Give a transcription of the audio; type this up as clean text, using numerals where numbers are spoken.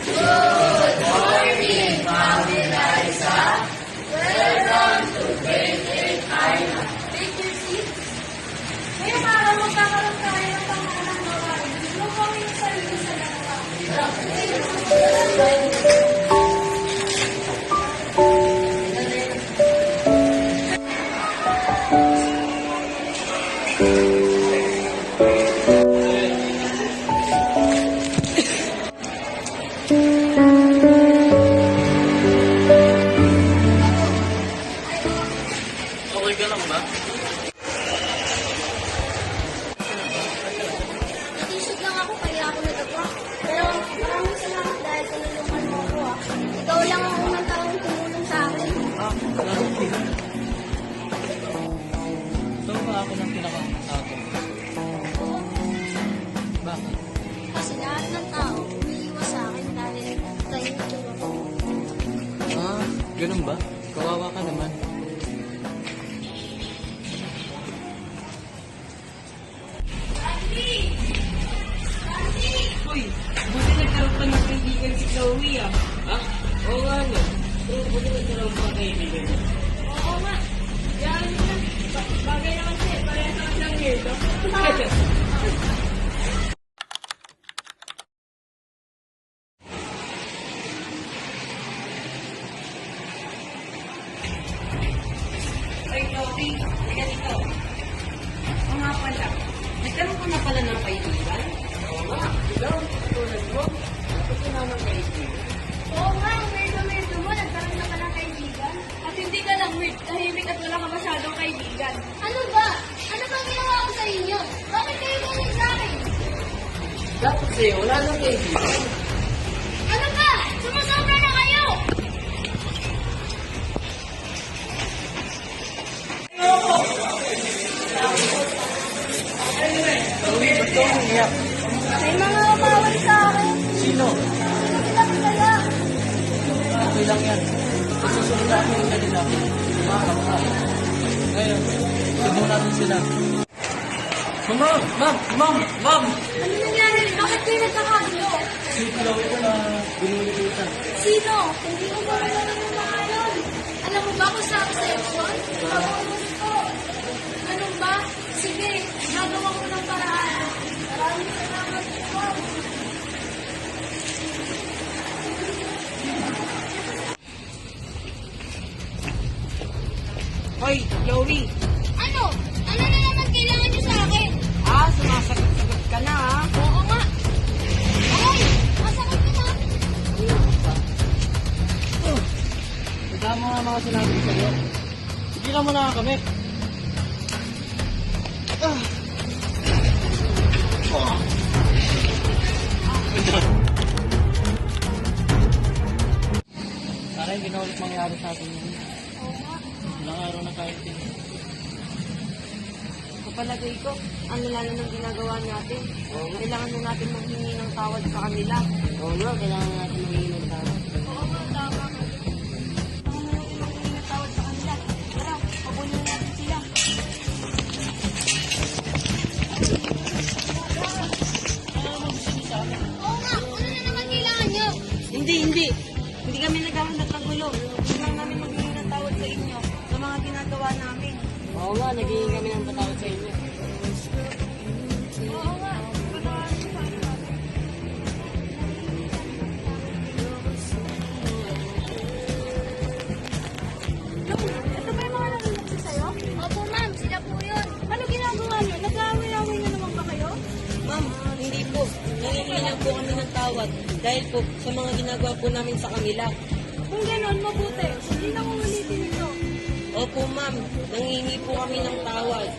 Good morning, Ma'am Eliza. Welcome to Grade 8 Island. Take your seat. Ngayong araw, magkakaroon tayo ng panghalang gawain. Huwag kami yung sarili sa dalawa. Okay ka lang ba? Natisod lang ako, kaya ako nagagawa. Pero maraming salamat dahil tinulungan mo ako. Ikaw lang ang unang taong tumulong sa akin. Salamat din. So ba ako ng pinakamasakot? Bakit? Kasi lahat ng tao umiiwas sa akin dahil tahimik yung ako. Ganun ba? Kawawa ka naman. Uy, buti nagkaroon pa ng kaibigan si Chloe ah. Ha? Oo nga no. Pero buti nagkaroon pa kaibigan. Oo nga. Yan na. Bagay naman siya. Parehas naman siyang weirdo. Ay, Chloe. Halika dito. Oo nga pala. Nagkaroon ko na pala ng kaibigan. Oo nga. Ikaw, tulad mo. Bakit ka naman kaibigan? Oo nga, ang weirdo mo, nagkaroon na ka ng kaibigan. At hindi ka lang weird, tahimik at wala ka masyadong kaibigan. Ano ba? Ano bang ginawa ko sa inyo? Bakit kayo ganyan sa akin? Dapat sa'yo, wala nang kaibigan. Ano ba? Sumusobra na kayo! Chloe, ba't ka umiyak? May mga umawal sa akin. Sino? Hindi lang kaya. Okay lang yan. Pagsusunod natin yung kanila. Makakapaka. Ngayon, subukan natin sila. Ma'am! Ano nangyari? Bakit kayo nagkakagulo? Si Chloe ko na binulitutan. Sino? Hindi ko ba alam ng mga yun? Alam mo ba kung saan section? Ano ba? Sige, gagawa ko ng paraan. Maraming salamat po. Hoy, Chloe. Ano? Ano na naman kailangan niyo sa akin? Sumasagot-sagot ka na ha. Oo nga. Ay! Masakit ka na. Tama nga mga sinabi ko sa'yo. Sige ka muna kami. Sana yung ginawa ulit mangyari sa atin yun. Oo nga. Ilang araw na kahit din. Kapalagay ko, ano lalo ng ginagawa natin. Kailangan na natin manghingi ng tawad sa kanila. Oo nga, kailangan natin magiging ng tama. Oo nga, tama ka. Ang manghingi ng tawad sa kanila. Tara, pabunin natin sila. Oo nga, ano na naman kailangan niyo? Hindi. Hindi kami naghahanap ng gulo. Gusto lang namin maghingi ng tawad sa inyo sa mga ginagawa namin. Oo nga, nagiging kami ng patawad sa inyo. Oo nga, patawarin niyo sa akin. Ito ba yung mga nangingisi sa'yo? Opo ma'am, sila po yun. Ano ginagawa niyo? Nag-aaway-aaway na naman ba kayo? Ma'am, hindi po. Nangingi lang po kami ng tawad dahil po sa mga ginagawa po namin sa kanila. Kung gano'n, mabuti. Hindi na uulitin ito. Opo, ma'am. Nangingi po kami ng tawad.